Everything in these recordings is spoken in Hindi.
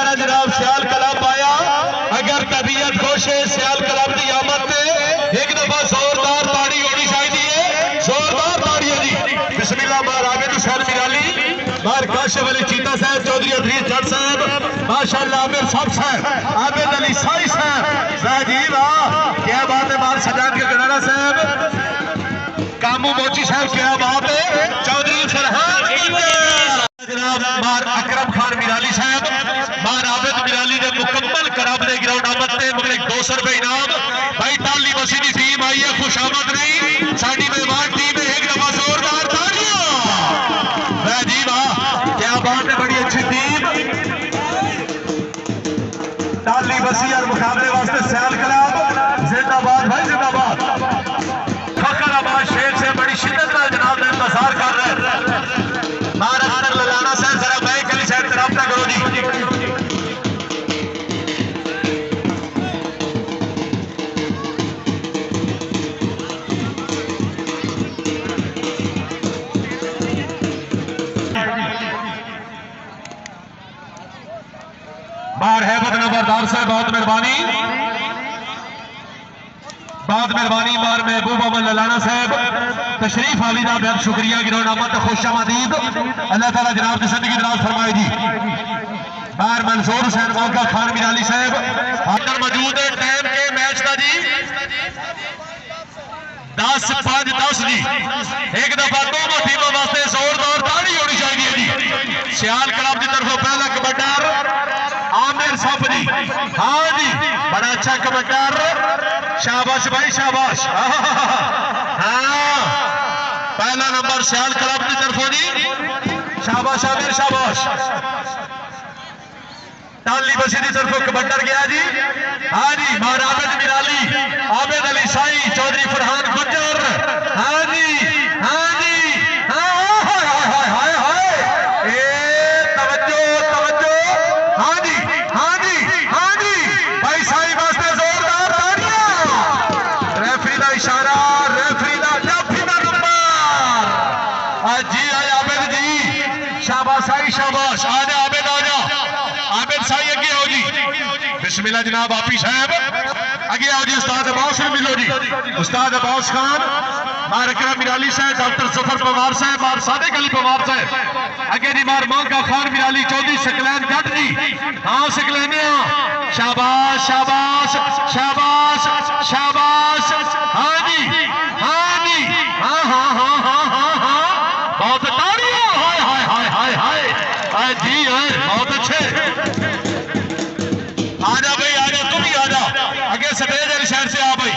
तरह जनाब सियाल कला पाया। अगर तबीयत खुश है सियाल कलब की आमद में एक दफा जोरदार ताड़ी होनी चाहिए, जोरदार ताड़ी है जी। बिस्मिल्लाह। बार आबिद हुसैन मिराली, बार काशिफ अली चीता साहब, चौधरी अदरीस जट साहब, माशाअल्लाह आमिर साहब साहब, आबिद अली साई साहब, वाह जी वाह, क्या बात है। बार सजाद के गडारा साहब, कामू मोची साहब, क्या बात है। चौधरी फरहान जनाब, बार अकरम खान मिराली साहब, बार आबिद मिराली ने मुकम्मल कराब दे ग्राउंड आमद थे, मगर 200 रुपए इनाम। भाई टाली बसी की टीम आई है, खुश आमद नहीं साड़ी मेहमान टीम है, एक दफा जोरदार तालियां। वाह जी वाह, क्या बात है, बड़ी अच्छी टीम। टाली बसी और मुकाबले वास्ते सियाल कलाब जिंदाबाद भाई जिंदाबाद। फखराबाद शेख से बड़ी शिद्दत का जनाब ने इंतजार कर रहे हैं। महाराष्ट्र ललाना साहब जरा बैक वाली साइड तरफ तक करो जी। बाहर है बद नंबरदार साहब, बहुत मेहरबानी, बहुत मेहरबानी। बार महबूब अमन ललाना साहब तशरीफ आली का बेहद शुक्रिया, गिरौंड आमद खुश आमदीद, अल्लाह ताला जनाब की जिंदगी दराज फरमाए जी। बार मंसूर हुसैन मौका खान मिराली साहब अंदर मौजूद है। टाइम के मैच का जी 10-5-10 जी। एक दफा दोनों टीमों वास्ते जोरदार ताड़ी होनी चाहिए जी। सियाल क्लब की तरफ पहला कबड्डर आमिर साहब जी, हाँ जी, बड़ा अच्छा कबड्डर, शाबाश भाई शाबाश। हाँ, पहला नंबर सियाल क्लब की तरफों जी, शाबाश आमिर शाबाश। टाली बसी की तरफों कबड्डर गया जी, हाँ जी। मार आबिद मिराली, आबिद अली साई, चौधरी फरहान गुज्जर, हाँ जी हाँ जी। शाबाश, आजा आबिद आजा, आबिद साई अगे आओ जी। बिस्मिल्लाह जनाब, आपी साहब अगे आओ जी। उस्ताद अब्बास से मिलो जी, उस्ताद अब्बास खान, मार अकरम मिराली साहब, डॉक्टर जफर पवार साहब, मार सादिक अली पवार साहब अगे जी। मार मौका खान मिराली, चौधरी सकलैन जट जी, हाँ सकलैनिया, शाबाश शाबाश शाबाश शाबाश, हाँ जी हाँ जी, हाँ हाँ हाँ हाँ हाँ हाँ, बहुत ताड़ियां, हाय हाय हाय हाय हाय जी, बहुत अच्छे। आजा भाई आजा, तुम ही आजा आगे, सफेद अली शहर से आ भाई,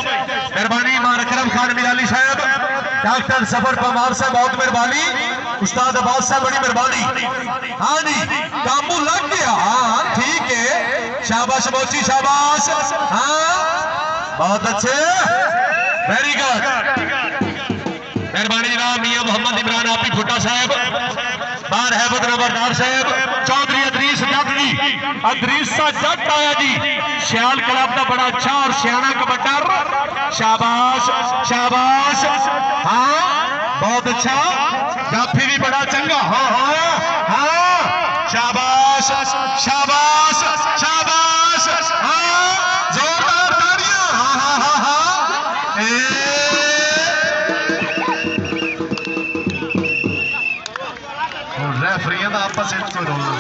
मेहरबानी। मार अकरम खान मिराली साहब, डॉक्टर जफर पवार साहब, बहुत मेहरबानी। उस्ताद अब्बास साहब, बड़ी मेहरबानी, हाँ जी। कामू लग गया, हाँ ठीक है, शाबाश मोची शाबाश, हाँ बहुत अच्छे, वेरी गुड, मेहरबानी जनाब। मियां मोहम्मद इमरान आपी भुट्टा साहब, बार हैबत नंबरदार साहब, चौधरी अदरीस जट जी, अदरीसा जट आया जी। सियाल क्लब का बड़ा अच्छा और सियाना कबड्डर, शाबाश शाबाश, हाँ बहुत अच्छा। जाफी भी बड़ा चंगा, हाँ हाँ हाँ, शाबाश शाबाश शाबाश, हाँ जोरदार ताड़ियां, हाँ हाँ हाँ हाँ। रेफरियां का आपस में कोई रोल नहीं।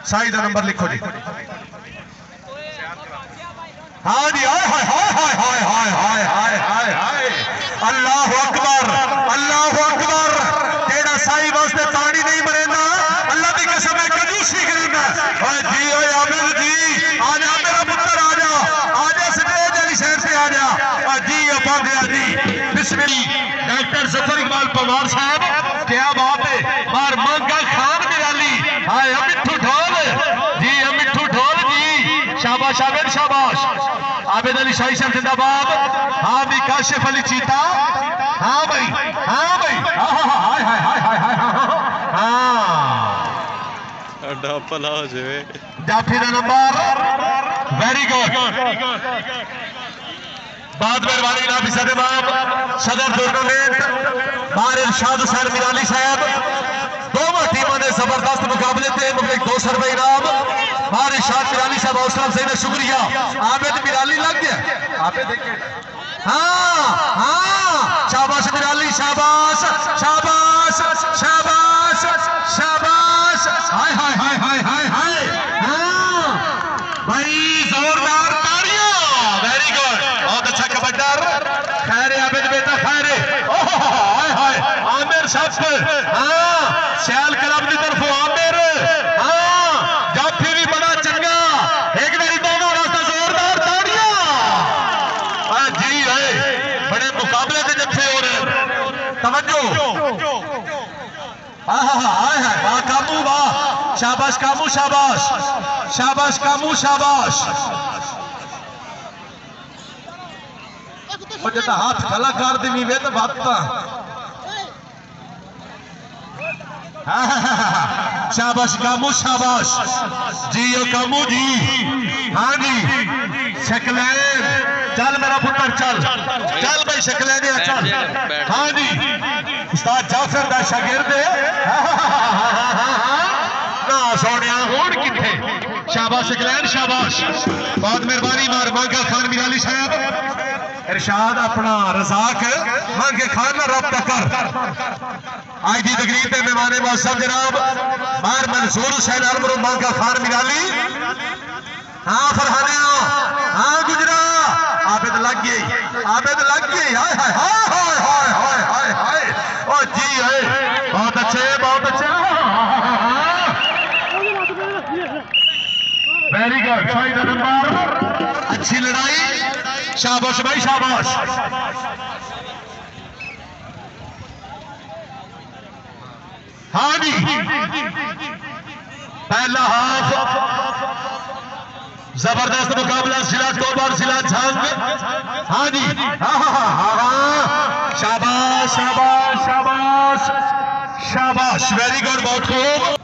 साई दा नंबर लिखो जी, हाँ जी। हाय हाय हाय हाय हाय हाय हाय हाय हाय हाय, अल्लाह अकबर अल्लाह अकबर। तेरा साई वास्ते ताड़ी नहीं मरेगा, अल्लाह की कसम है कंजूसी करेगा। हाय जी, हाय आमिर जी, आजा मेरा पुत्र, आजा आजा, सफेद अली शहर से आजा जी, अब्बा गया जी। बिस्मिल्लाह। डॉक्टर जफर इकबाल पवार साहब, क्या बात है। मार मौका खान मिराली, हाय मिठू ढोल जी, मिठू ढोल जी, शाबाश आबिद शाबाश। आबिद अली शाही साहब जिंदाबाद, हाँ भी काशिफ अली चीता, हाँ भाई हाँ भाई, हाय हाय हाय हाय हाय, हाँ डबल हो जाए। जाफी का नंबर, वेरी गुड, बहुत मेहरबानी जनाब। सदर टूर्नामेंट बार इरशाद हुसैन मिराली साहब, दोनों टीमों ने जबरदस्त मुकाबले थे मुझे 200 रुपए इनाम हमारे शाद मिराली साहब हौसला से शुक्रिया आबिद मिराली लग गया आपे देखे हाँ हाँ शाबाश मिराली शाबाश शाबाश शाबाश शाबाश हाय हाय हाय हाय हाय हाय हाँ भाई जोरदार तालियां वेरी गुड बहुत अच्छा कबड्डर खैर आबिद बेटा खैर हाय हाय आमिर साहब हाँ सियाल क्लब की तरफ आमिर हाँ जाफी भी बड़ा चंगा एक बारी दोनों रास्ता जोरदार ताड़ियां जी है बड़े मुकाबले के जब से हो रहे तवज्जो हाय हाय वाह कामू वाह शाबाश कामू शाबाश शाबाश कामू शाबाश जब हाथ कलाकार दी वे तो बात शाबाश कामू शाबाश जी यो कामू जी हाँ जी शकलैन चल मेरा पुत्र चल चल भाई शकलैन चल हाँ जी उस्ताद जाफर दा शागिर्द ना सोनिया हुण किथे शाबाश शकलैन शाबाश बहुत मेहरबानी मार मांगा खान मिराली साहब इरशाद अपना रजाक मांगे खान ना रब्ता कर आज की तकरीर के मेहमान मौसम जनाब मार मंसूर हुसैन अलमरो मांगा खान मिराली हाँ फरहानिया हाँ गुजरा आबिद लग गई हाय हाय हाय हाय हाय हाय हाय ओ जी है बहुत अच्छे वेरी गुड शाहिद नंबर अच्छी लड़ाई शाबाश भाई शाबाश हाँ जी पहला हाफ जबरदस्त मुकाबला सिला तोबर सिला झंग हाँ जी शाबाश शाबाश शाबाश शाबाश वेरी गुड बहुत खूब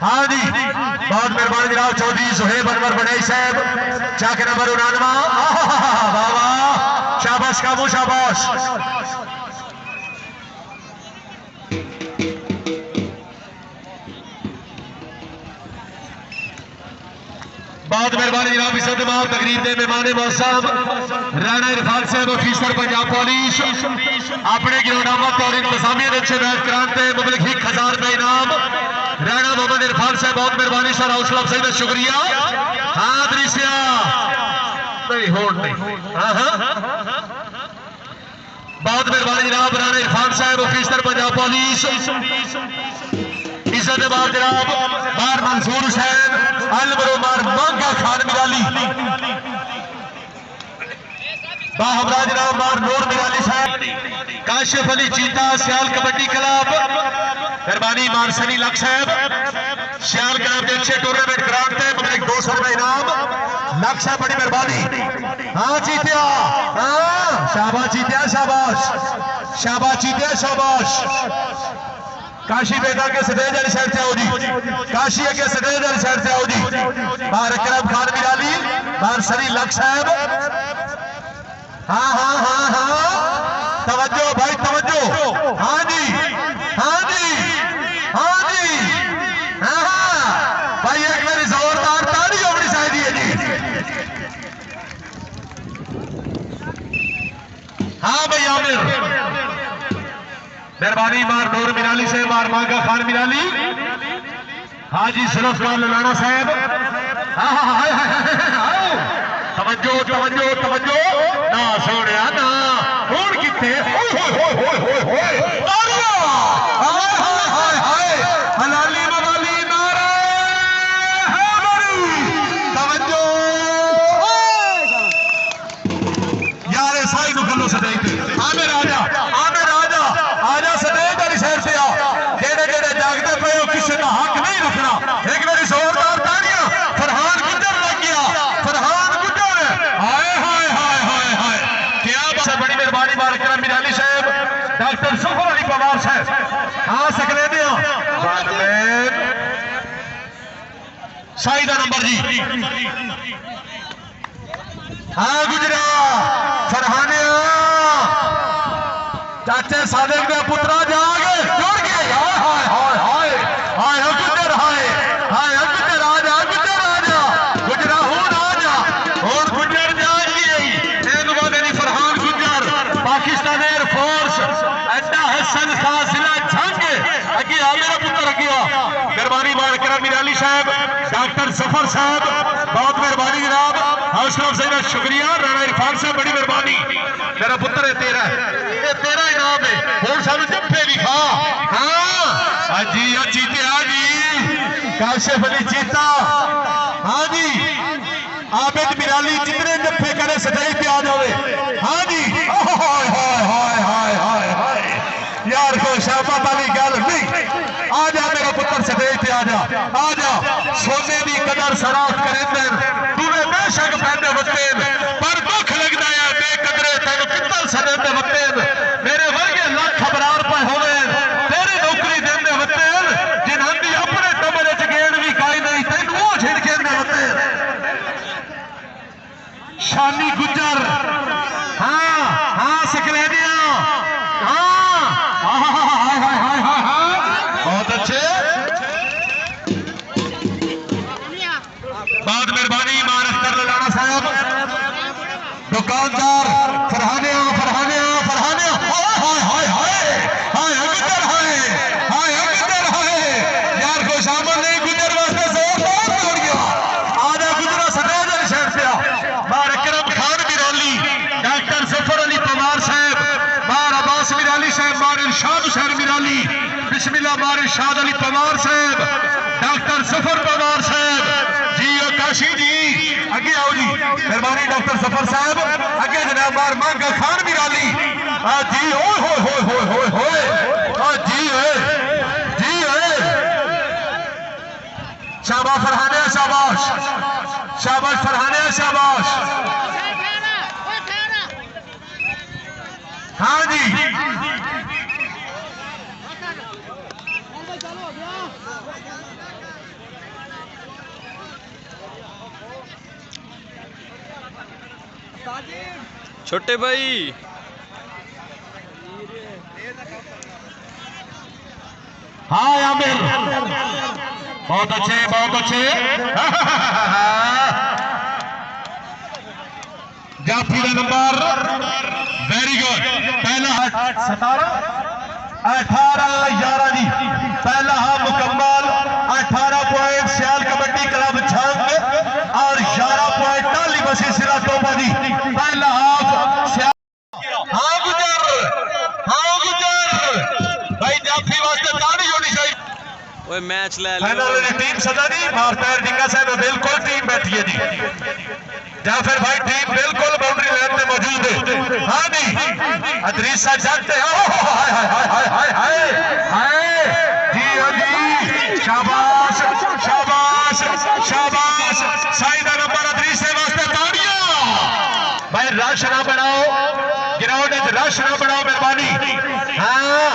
हाँ जी बहुत मेहरबानी जनाब चौधरी सुहेब अनवर बड़े साहब चाके नंबर 99 वाह शाबाश काबू शाबाश बहुत मेहरबानी जनाब इस तकरीर के मेहमान मौसम राणा इरफान साहब ऑफिसर पंजाब पुलिस अपने ग्राउंड और इंतजामिया अच्छे मैच कराते मुबलिक 1000 रुपए इनाम राणा मोहम्मद इरफान साहब बहुत मेहरबानी सर हौसला अफजाई का शुक्रिया हाँ दृश्या नहीं होड़ नहीं बहुत मेहरबानी जनाब राणा इरफान साहब ऑफिसर पंजाब पुलिस इज्जत बाद जनाब मार मंसूर हुसैन अलमरो मार मांगा खान मिराली बाहमरा जनाब मार नूर मिराली साहब काशिफ अली चीता सियाल कबड्डी क्लब मेहरबानी मार सनी लक साहब सियाल क्लब के अच्छे टूर्नामेंट कराते हैं 200 रुपए इनाम लक साहब बड़ी मेहरबानी हाँ चीतिया हाँ शाबाश चीतिया शाबाश शाबाश चीतिया शाबाश काशी बेटा के सदैव वाली साइड से आओ जी काशी के सदैव वाली साइड से आओ जी बाहर करम खान मिराली बाहर सनी लक साहब हाँ हाँ हाँ हाँ तवज्जो भाई तवज्जो हाँ जी हाँ जी हाँ जी हाँ हाँ भाई एक मेरी जोरदार ताली होनी चाहिए जी हाँ भाई आमिर मेहरबानी मार नूर मिराली से मार मांगा खान मिराली हाजी सिरफ खान लाना साहब तवज्जो तवज्जो तवज्जो ना सोनिया ना हुण किथे हलाली मवाली नारे तवज्जो यार साई को गलो सदाई आमिर आजा आजा सदैव वाली शहर से आ जेड़े जेड़े जागते पे हो किसी का हक नहीं रखना एक मेरी जोरदार तालियां फरहान गुजर लग गया फरहान गुजर हाय हाय हाय हाय हाय क्या बात है बड़ी मेहरबानी मार करम मिराली साहब डॉक्टर सुफर अली पवार साहब हाँ सकले दिया बाद में शाहिदा नंबर जी हाँ गुजरा फरहानिया चाचे सादिक ने पुत्रा जागे जुड़ गए। हाय हाय हाय हाय हाय गुजर हाय हाय गुजर आजा गुजर आजा गुजरा हूं आजा और गुजर जाएगी एक बादनी फरहान गुजर पाकिस्तान एयरफोर्स अड्डा हसन खान जिला झंग अगे आ मेरा पुत्र अगे आ। मेहरबानी मानकरम मीर अली साहब डॉक्टर जफर साहब बहुत मेहरबानी जनाब हौसला अफजाई का शुक्रिया। राणा इरफान साहब बड़ी मेहरबानी। मेरा पुत्र है तेरा इनाम है और सानू जप्पे दिखा। हाँ जी चीते हाँ जी काशिफ अली चीता हाँ जी आबिद मिराली जितने जप्पे करे सदाई पे आ जावे। हाँ जी हाय हाय हाय हाय हाय हाय यार को शाबाश वाली गल नहीं। आ जा मेरा पुत्र सदाई पे आ जा सोने की कदर सराफ करेंदे तूने बेशक पहने वक्ते पर दुख लगता है बेकदरे तेन कितल सदन दे वक्ते मेरे वर्गे लाख खबरार पे होवे तेरी नौकरी देने वक्ते जिन्हां दी अपने टबरे च गेड़ भी काई नहीं तेन वो झिड़के दे वक्ते शानी गुजर। हाँ हाँ सकलेनिया हाँ हाय हाय हाय हाय बहुत अच्छे बहुत मेहरबानी मानस कर लाना साहब दुकानदार फरहाने फरहाने फरहाने हाय हाय हाय हाय गुजर हाय गुजर हाय यार को शामिल नहीं गुजर वास्ते जोरदार दौड़ गया। आजा गुजरा सटेज शहर से बार अकरम खान मिराली डॉक्टर जफर अली पवार साहब बार अब्बास मिराली साहब बार इरशाद हुसैन मिराली बिस्मिल्लाह बार इरशाद अली पवार साहब डॉक्टर जफर पवार साहब जी काशी जी अगे आओ जी मेहरबानी डॉक्टर जफर साहब अगे जनाब बार मांगा खान मिराली जी ओए होए होए होए होए होए जी शाबाश फरहाने शाबाश शाबाश फरहाने शाबाश। हाँ जी छोटे भाई हाँ आमिर बहुत अच्छे जाफी का नंबर वेरी गुड पहला 17-18-11 जी पहला हाफ मुकम्मल 18 पॉइंट सियाल कबड्डी क्लब झंग और 11 पॉइंट टाली बसी सिरा तोबा जी पहला हाफ हाँ गुजर भाई जाफी वास्ते ताड़ी होनी चाहिए। ओए मैच ले फाइनल वाली टीम सदा नहीं मारतार डिंगा साहब बिल्कुल टीम बैठी है जी जाफर भाई टीम बिल्कुल बाउंड्री लाइन पे मौजूद है। हाँ जी अदरीस साहब जानते हैं हाय हाय हाय हाय हाय हाय जी हाँ जी शाबाश शाबाश शाबाश साइड नंबर अदरीस से वास्ते ताड़ियां भाई रश ना बढ़ाओ ग्राउंड में रश ना बढ़ाओ मेहरबानी। हाँ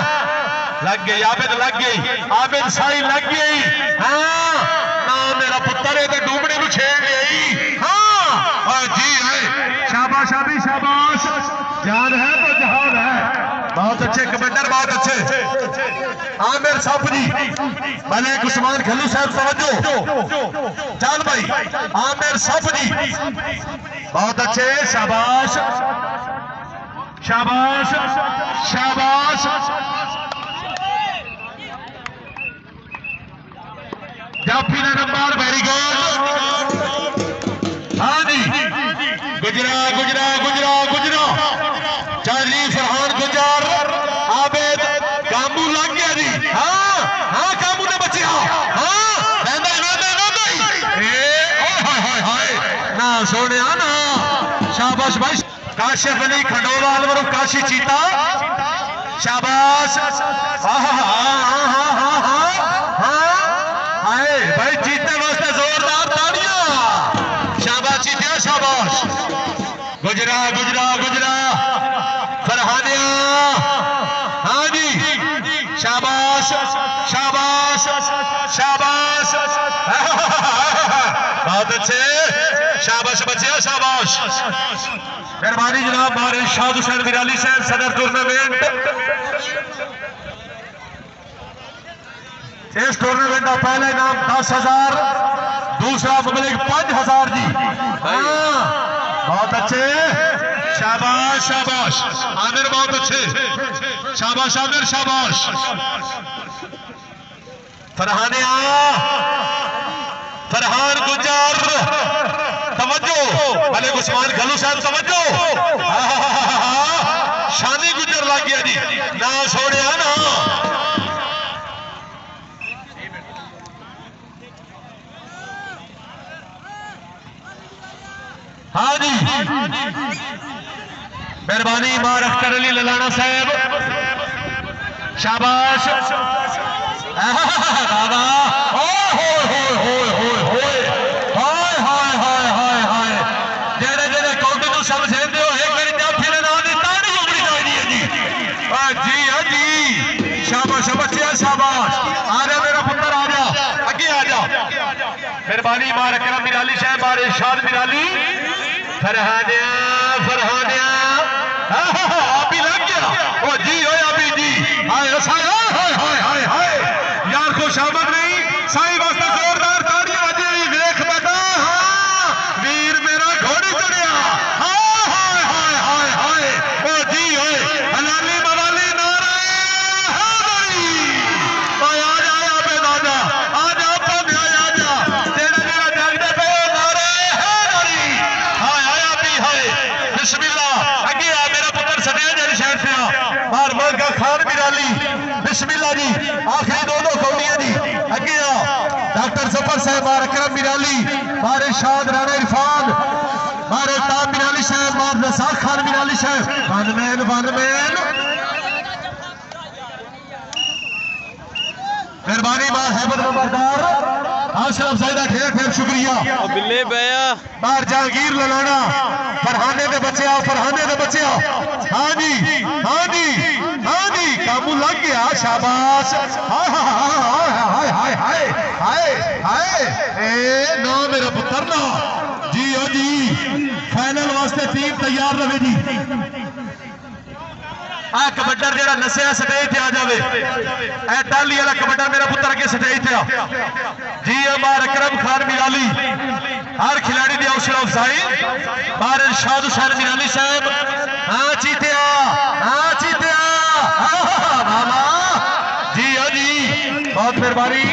लग गई आबिद लग गई आबिद साई लग गई। हाँ ना मेरा पुत्र है तो डूबने को छेड़ गई। हाँ जी है शाबाश अभी शाबाश जान है तो जहान है बहुत अच्छे कमांडर बहुत अच्छे आमिर साहब जी मलिक उस्मान खलू साहब समझो जान भाई आमिर साहब जी बहुत अच्छे शाबाश शाबाश शाबाश जाफी का नंबर वेरी गुड। हाँ जी गुजरा गुजरा गुजरा गुजरा चार्ली फरहान गुजर आबिद कामू लग गया जी। हाँ हाँ कामू ने बचे हाँ ना सोने ना शाबाश भाई काशिफ अली खंडोवाल वरू काशी चीता शाबाश भाई जीतने वास्ते जोरदार ताड़ियां शाबाश चीतिया शाबाश गुजरा गुजरा गुजरा फरहानिया हाँ जी शाबाश शाबाश शाबाश बहुत अच्छे शाबाश बच्चे शाबाश मेहरबानी जनाब मारे शाद हुसैन बिराली साहब सदर टूर्नामेंट। इस टूर्नामेंट का पहला इनाम 10,000, दूसरा मुबलिक 5,000 जी। हाँ बहुत अच्छे, शाबाश शाबाश आमिर, बहुत अच्छे, शाबाश आमिर शाबाश। फरहानिया, फरहान गुजर तवज्जो, मलिक उस्मान गलू साहब तवज्जो। शानी गुजर लग गया जी ना सोने ना। हाँ जी मेहरबानी मार अख्तर अली ललाना साहब, शाबाश बाबा। जेड़े जेड़े काउंटर को समझेंदे हो एक मेरी जाफी ने नाम दिता नहीं होनी चाहिए जी। जी हाँ जी शाबाश बच्चे शाबाश। आ जा मेरा पुत्र आ जा, आगे आ जा। मेहरबानी मार अकरम बिराली साहब, मार इरशाद बिराली। फरहानिया, फरहानिया आप ही लग गया। ओ जी हो अभी जी, हाय हाय हाय हाय हाय यार खुश आमद नहीं साई वास्ते जोरदार ताड़ियां जी। देख बेटा हाँ वीर मेरा घोड़ी चढ़िया। हाय हाय हाय हाय हाय ओ जी होए हलाली मवाली नारे हैदरी। ओ आ जा बेदादा आ जा पौधे आ जा तेरे मेरा जागदे पे नारे हैदरी। हाय हाय अभी हाय बिस्मिल्लाह आगे आ मेरा पुत्र सटेज अली शहर से आ मार मलका खान बिराली। बिस्मिल्लाह जी आखिरी दो कौड़ियां जी आगे आ। डॉक्टर जफर साहब, मार अकरम बिराली, मार इरशाद राणा इरफान, मार ताब बिराली साहब, मार रज़ाक खान बिराली साहब। वनमैन वनमैन मेहरबानी मार हैबत नंबरदार हौसला अफजाई का ढेर ढेर शुक्रिया। बिल्ले भैया मार जहांगीर ललाना, फरहाने के बच्चे आओ, फरहाने के बच्चे आओ। हाँ जी हाँ जी हाँ जी काबू लग गया, शाबाश। हाय हाय हाय हाय हाय हाय हाय ए ना मेरा पुत्र ना जी। ओ जी फाइनल वास्ते टीम तैयार रहे जी। आ कबड्डर जेड़ा नसिया स्टेज पे आ जावे, ए टाली वाला कबड्डर मेरा पुत्र अगे स्टेज पे आ जी। मार अकरम खान बिराली, हर खिलाड़ी की हौसला अफजाई। मार इरशाद हुसैन बिराली साहब। हाँ चीतिया, हाँ चीतिया बाबा जी। हाँ जी बहुत मेहरबानी।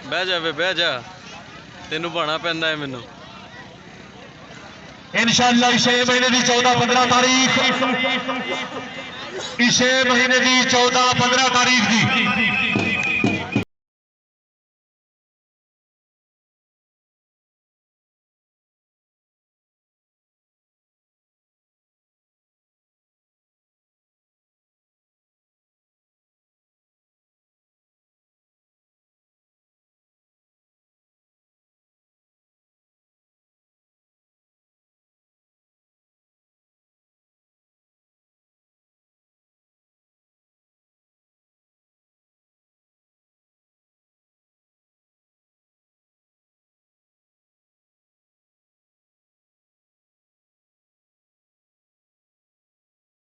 बह जा वे बह जा, तेनू भाना पैंदा है मैनू। इंशाअल्लाह इसे महीने की 14-15 तारीख, इसे महीने की 14-15 तारीख की